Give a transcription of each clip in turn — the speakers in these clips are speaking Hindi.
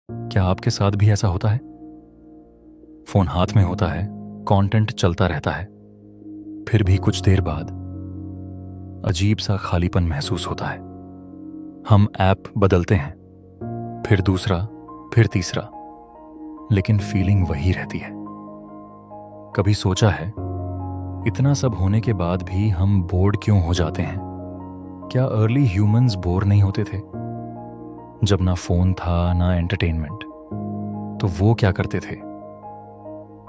क्या आपके साथ भी ऐसा होता है? फोन हाथ में होता है, कंटेंट चलता रहता है, फिर भी कुछ देर बाद अजीब सा खालीपन महसूस होता है। हम ऐप बदलते हैं, फिर दूसरा, फिर तीसरा, लेकिन फीलिंग वही रहती है। कभी सोचा है, इतना सब होने के बाद भी हम बोर्ड क्यों हो जाते हैं? क्या अर्ली ह्यूमंस बोर नहीं होते थे? जब ना फोन था ना एंटरटेनमेंट, तो वो क्या करते थे?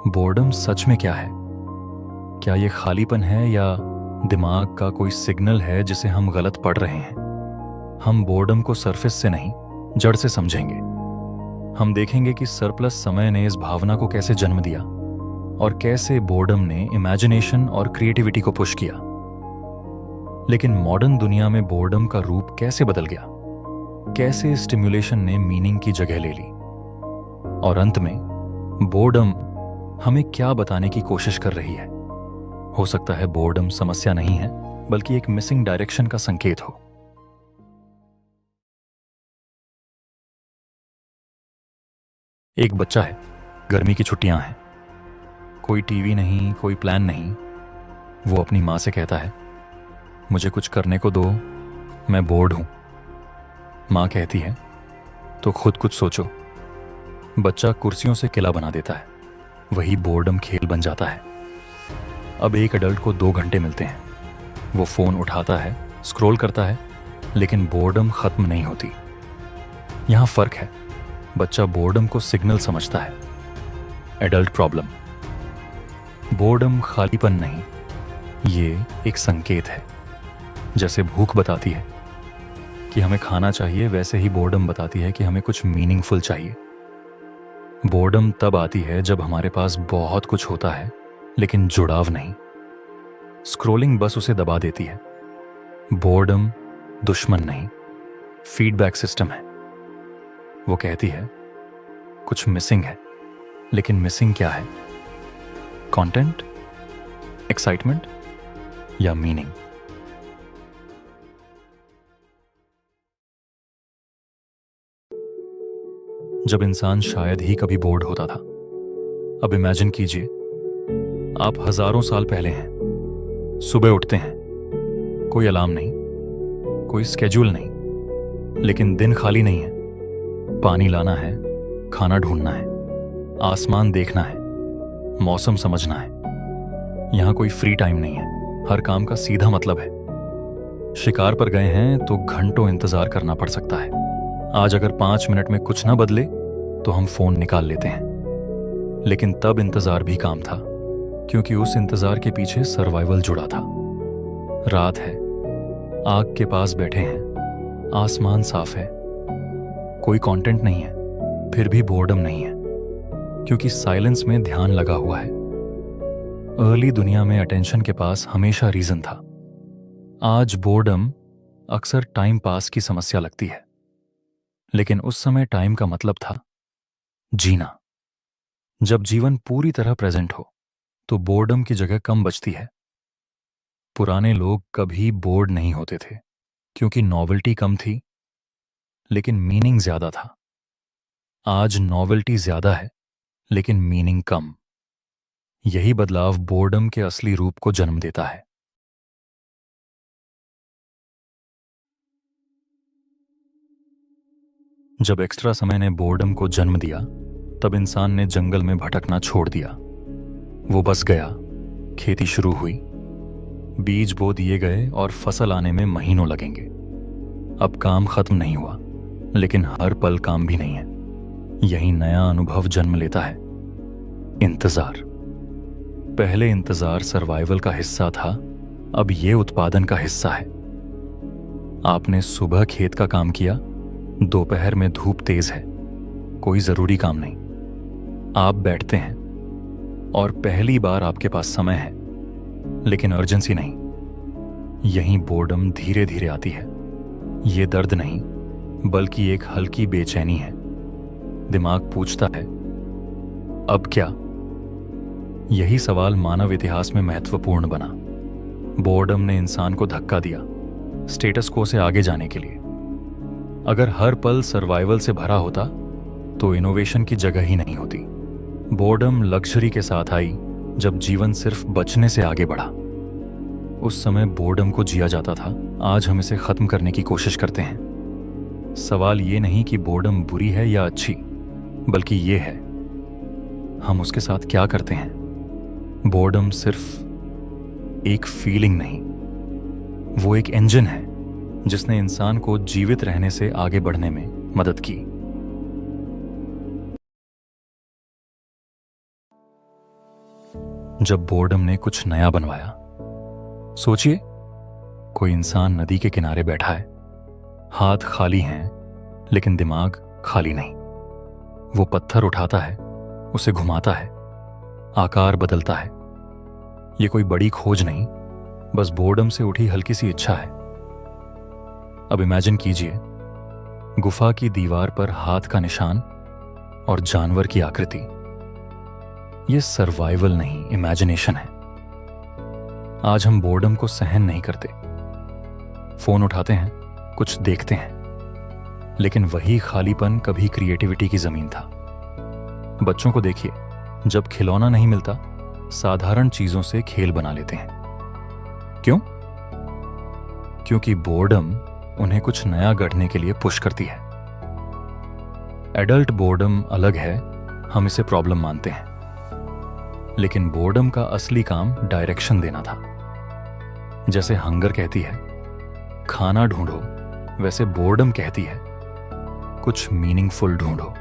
बोर्डम सच में क्या है? क्या ये खालीपन है या दिमाग का कोई सिग्नल है जिसे हम गलत पढ़ रहे हैं? हम बोर्डम को सरफेस से नहीं, जड़ से समझेंगे। हम देखेंगे कि सरप्लस समय ने इस भावना को कैसे जन्म दिया और कैसे बोर्डम ने इमेजिनेशन और क्रिएटिविटी को पुश किया। लेकिन मॉडर्न दुनिया में बोर्डम का रूप कैसे बदल गया? कैसे स्टिम्युलेशन ने मीनिंग की जगह ले ली? और अंत में बोर्डम हमें क्या बताने की कोशिश कर रही है? हो सकता है बोर्डम समस्या नहीं है, बल्कि एक मिसिंग डायरेक्शन का संकेत हो। एक बच्चा है, गर्मी की छुट्टियां हैं, कोई टीवी नहीं, कोई प्लान नहीं। वो अपनी माँ से कहता है, मुझे कुछ करने को दो, मैं बोर्ड हूं। माँ कहती है, तो खुद कुछ सोचो। बच्चा कुर्सियों से किला बना देता है, वही बोर्डम खेल बन जाता है। अब एक एडल्ट को 2 घंटे मिलते हैं, वो फोन उठाता है, स्क्रॉल करता है, लेकिन बोर्डम खत्म नहीं होती। यहां फर्क है, बच्चा बोर्डम को सिग्नल समझता है, एडल्ट प्रॉब्लम। बोर्डम खालीपन नहीं, ये एक संकेत है। जैसे भूख बताती है कि हमें खाना चाहिए, वैसे ही बोर्डम बताती है कि हमें कुछ मीनिंगफुल चाहिए। बोर्डम तब आती है जब हमारे पास बहुत कुछ होता है लेकिन जुड़ाव नहीं। स्क्रॉलिंग बस उसे दबा देती है। बोर्डम दुश्मन नहीं, फीडबैक सिस्टम है। वो कहती है, कुछ मिसिंग है, लेकिन मिसिंग क्या है? कंटेंट, एक्साइटमेंट या मीनिंग? जब इंसान शायद ही कभी बोर्ड होता था। अब इमेजिन कीजिए, आप हजारों साल पहले हैं। सुबह उठते हैं, कोई अलार्म नहीं, कोई स्केड्यूल नहीं, लेकिन दिन खाली नहीं है। पानी लाना है, खाना ढूंढना है, आसमान देखना है, मौसम समझना है। यहां कोई फ्री टाइम नहीं है, हर काम का सीधा मतलब है। शिकार पर गए हैं तो घंटों इंतजार करना पड़ सकता है। आज अगर 5 मिनट में कुछ ना बदले तो हम फोन निकाल लेते हैं। लेकिन तब इंतजार भी काम था, क्योंकि उस इंतजार के पीछे सर्वाइवल जुड़ा था। रात है, आग के पास बैठे हैं, आसमान साफ है, कोई कंटेंट नहीं है, फिर भी बोर्डम नहीं है, क्योंकि साइलेंस में ध्यान लगा हुआ है। अर्ली दुनिया में अटेंशन के पास हमेशा रीजन था। आज बोर्डम अक्सर टाइम पास की समस्या लगती है, लेकिन उस समय टाइम का मतलब था जीना। जब जीवन पूरी तरह प्रेजेंट हो तो बोर्डम की जगह कम बचती है। पुराने लोग कभी बोर्ड नहीं होते थे, क्योंकि नॉवेल्टी कम थी, लेकिन मीनिंग ज्यादा था। आज नॉवेल्टी ज्यादा है, लेकिन मीनिंग कम। यही बदलाव बोर्डम के असली रूप को जन्म देता है। जब एक्स्ट्रा समय ने बोर्डम को जन्म दिया, तब इंसान ने जंगल में भटकना छोड़ दिया। वो बस गया, खेती शुरू हुई, बीज बो दिए गए और फसल आने में महीनों लगेंगे। अब काम खत्म नहीं हुआ, लेकिन हर पल काम भी नहीं है। यही नया अनुभव जन्म लेता है, इंतजार। पहले इंतजार सर्वाइवल का हिस्सा था, अब ये उत्पादन का हिस्सा है। आपने सुबह खेत का काम किया, दोपहर में धूप तेज है, कोई जरूरी काम नहीं। आप बैठते हैं और पहली बार आपके पास समय है, लेकिन अर्जेंसी नहीं। यहीं बोर्डम धीरे धीरे आती है। ये दर्द नहीं, बल्कि एक हल्की बेचैनी है। दिमाग पूछता है, अब क्या? यही सवाल मानव इतिहास में महत्वपूर्ण बना। बोर्डम ने इंसान को धक्का दिया, स्टेटस को से आगे जाने के लिए। अगर हर पल सर्वाइवल से भरा होता तो इनोवेशन की जगह ही नहीं होती। बोर्डम लग्जरी के साथ आई जब जीवन सिर्फ बचने से आगे बढ़ा। उस समय बोर्डम को जिया जाता था, आज हम इसे खत्म करने की कोशिश करते हैं। सवाल ये नहीं कि बोर्डम बुरी है या अच्छी, बल्कि ये है हम उसके साथ क्या करते हैं। बोर्डम सिर्फ एक फीलिंग नहीं, वो एक इंजन है जिसने इंसान को जीवित रहने से आगे बढ़ने में मदद की। जब बोर्डम ने कुछ नया बनवाया, सोचिए कोई इंसान नदी के किनारे बैठा है, हाथ खाली हैं लेकिन दिमाग खाली नहीं। वो पत्थर उठाता है, उसे घुमाता है, आकार बदलता है। ये कोई बड़ी खोज नहीं, बस बोर्डम से उठी हल्की सी इच्छा है। अब इमेजिन कीजिए, गुफा की दीवार पर हाथ का निशान और जानवर की आकृति। ये सर्वाइवल नहीं, इमेजिनेशन है। आज हम बोर्डम को सहन नहीं करते। फोन उठाते हैं, कुछ देखते हैं, लेकिन वही खालीपन कभी क्रिएटिविटी की जमीन था। बच्चों को देखिए, जब खिलौना नहीं मिलता, साधारण चीजों से खेल बना लेते हैं। क्यों? क्योंकि बोर्डम उन्हें कुछ नया गढ़ने के लिए पुश करती है। एडल्ट बोर्डम अलग है, हम इसे प्रॉब्लम मानते हैं, लेकिन बोर्डम का असली काम डायरेक्शन देना था। जैसे हंगर कहती है खाना ढूंढो, वैसे बोर्डम कहती है कुछ मीनिंगफुल ढूंढो।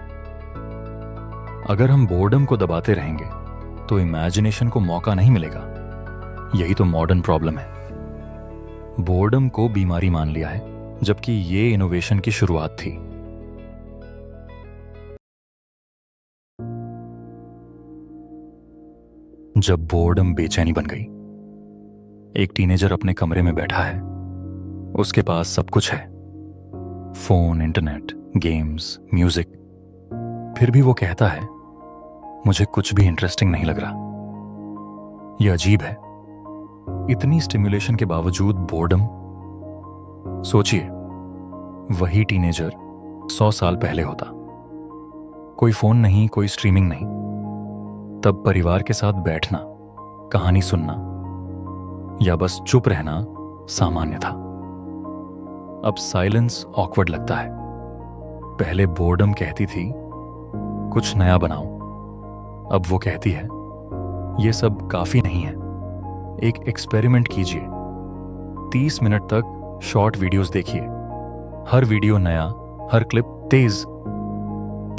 अगर हम बोर्डम को दबाते रहेंगे तो इमेजिनेशन को मौका नहीं मिलेगा। यही तो मॉडर्न प्रॉब्लम है। बोर्डम को बीमारी मान लिया है, जबकि ये इनोवेशन की शुरुआत थी। जब बोर्डम बेचैनी बन गई, एक टीनेजर अपने कमरे में बैठा है, उसके पास सब कुछ है, फोन, इंटरनेट, गेम्स, म्यूजिक। फिर भी वो कहता है मुझे कुछ भी इंटरेस्टिंग नहीं लग रहा। यह अजीब है, इतनी स्टिम्युलेशन के बावजूद बोर्डम। सोचिए, वही टीनेजर 100 साल पहले होता, कोई फोन नहीं, कोई स्ट्रीमिंग नहीं, तब परिवार के साथ बैठना, कहानी सुनना या बस चुप रहना सामान्य था। अब साइलेंस ऑकवर्ड लगता है। पहले बोर्डम कहती थी कुछ नया बनाओ, अब वो कहती है ये सब काफी नहीं है, एक एक्सपेरिमेंट कीजिए। 30 मिनट तक शॉर्ट वीडियोस देखिए, हर वीडियो नया, हर क्लिप तेज।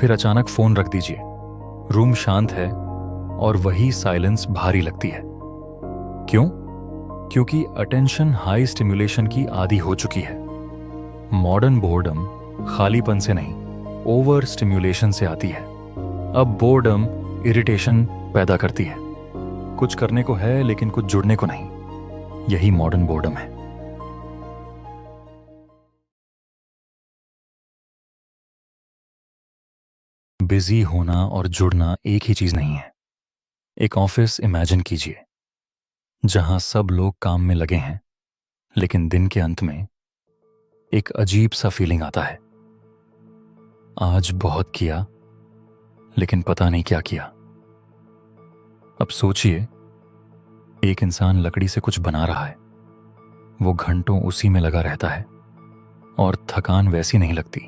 फिर अचानक फोन रख दीजिए, रूम शांत है और वही साइलेंस भारी लगती है। क्यों? क्योंकि अटेंशन हाई स्टिम्युलेशन की आदी हो चुकी है। मॉडर्न बोर्डम खालीपन से नहीं, ओवर स्टिम्युलेशन से आती है। अब बोर्डम इरिटेशन पैदा करती है, कुछ करने को है लेकिन कुछ जुड़ने को नहीं। यही मॉडर्न बोर्डम है। बिजी होना और जुड़ना एक ही चीज नहीं है। एक ऑफिस इमेजिन कीजिए, जहां सब लोग काम में लगे हैं, लेकिन दिन के अंत में एक अजीब सा फीलिंग आता है, आज बहुत किया लेकिन पता नहीं क्या किया। अब सोचिए, एक इंसान लकड़ी से कुछ बना रहा है, वो घंटों उसी में लगा रहता है और थकान वैसी नहीं लगती।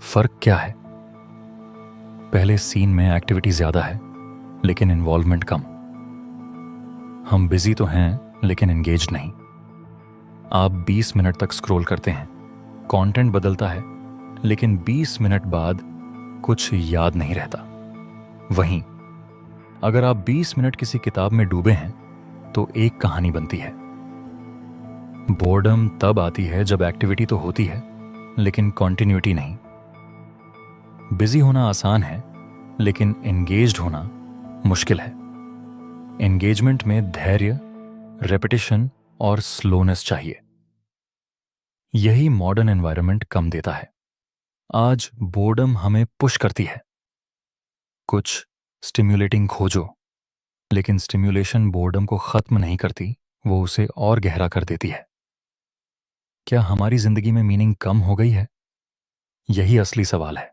फर्क क्या है? पहले सीन में एक्टिविटी ज्यादा है लेकिन इन्वॉल्वमेंट कम। हम बिजी तो हैं लेकिन एंगेज्ड नहीं। आप 20 मिनट तक स्क्रॉल करते हैं, कंटेंट बदलता है, लेकिन 20 मिनट बाद कुछ याद नहीं रहता। वहीं अगर आप 20 मिनट किसी किताब में डूबे हैं तो एक कहानी बनती है। बोर्डम तब आती है जब एक्टिविटी तो होती है लेकिन कॉन्टिन्यूटी नहीं। बिजी होना आसान है लेकिन एंगेज्ड होना मुश्किल है। एंगेजमेंट में धैर्य, रेपिटेशन और स्लोनेस चाहिए। यही मॉडर्न एनवायरनमेंट कम देता है। आज बोर्डम हमें पुश करती है, कुछ स्टिम्युलेटिंग खोजो, लेकिन स्टिम्युलेशन बोर्डम को खत्म नहीं करती, वो उसे और गहरा कर देती है। क्या हमारी जिंदगी में मीनिंग कम हो गई है? यही असली सवाल है।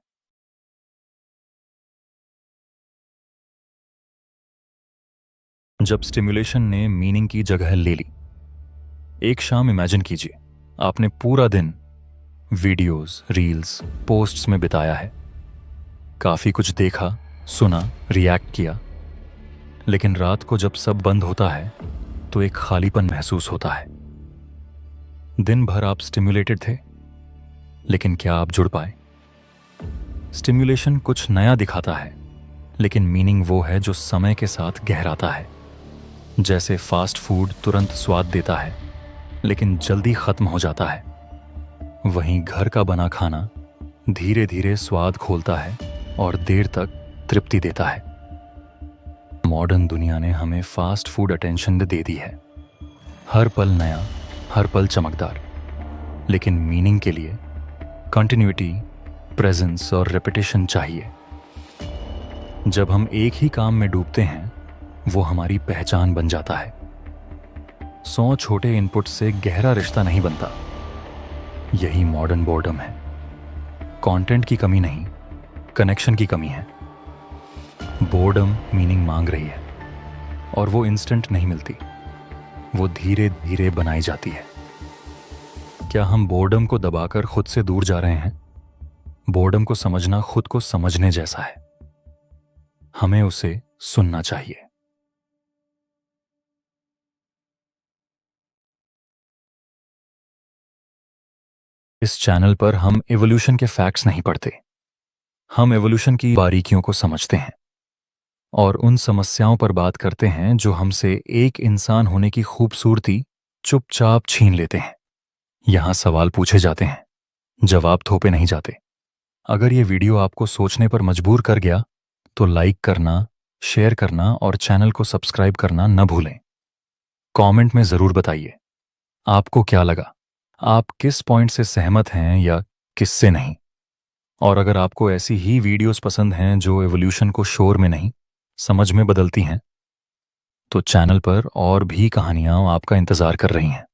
जब स्टिमुलेशन ने मीनिंग की जगह ले ली। एक शाम इमेजिन कीजिए, आपने पूरा दिन वीडियोस, रील्स, पोस्ट्स में बिताया है। काफी कुछ देखा, सुना, रिएक्ट किया। लेकिन रात को जब सब बंद होता है तो एक खालीपन महसूस होता है। दिन भर आप स्टिम्युलेटेड थे, लेकिन क्या आप जुड़ पाए? स्टिम्युलेशन कुछ नया दिखाता है, लेकिन मीनिंग वो है जो समय के साथ गहराता है। जैसे फास्ट फूड तुरंत स्वाद देता है, लेकिन जल्दी खत्म हो जाता है। वहीं घर का बना खाना धीरे धीरे स्वाद खोलता है और देर तक तृप्ति देता है। मॉडर्न दुनिया ने हमें फास्ट फूड अटेंशन दे दी है। हर पल नया, हर पल चमकदार। लेकिन मीनिंग के लिए कंटिन्यूटी, प्रेजेंस और रेपिटेशन चाहिए। जब हम एक ही काम में डूबते हैं, वो हमारी पहचान बन जाता है। 100 छोटे इनपुट से गहरा रिश्ता नहीं बनता। यही मॉडर्न बोर्डम है। कंटेंट की कमी नहीं, कनेक्शन की कमी है। बोर्डम मीनिंग मांग रही है, और वो इंस्टेंट नहीं मिलती, वो धीरे धीरे बनाई जाती है। क्या हम बोर्डम को दबाकर खुद से दूर जा रहे हैं? बोर्डम को समझना खुद को समझने जैसा है। हमें उसे सुनना चाहिए। इस चैनल पर हम एवोल्यूशन के फैक्ट्स नहीं पढ़ते, हम एवोल्यूशन की बारीकियों को समझते हैं और उन समस्याओं पर बात करते हैं जो हमसे एक इंसान होने की खूबसूरती चुपचाप छीन लेते हैं। यहां सवाल पूछे जाते हैं, जवाब थोपे नहीं जाते। अगर ये वीडियो आपको सोचने पर मजबूर कर गया तो लाइक करना, शेयर करना और चैनल को सब्सक्राइब करना न भूलें। कमेंट में जरूर बताइए, आपको क्या लगा? आप किस पॉइंट से सहमत हैं या किससे नहीं? और अगर आपको ऐसी ही वीडियोस पसंद हैं जो एवोल्यूशन को शोर में नहीं, समझ में बदलती हैं, तो चैनल पर और भी कहानियां आपका इंतजार कर रही हैं।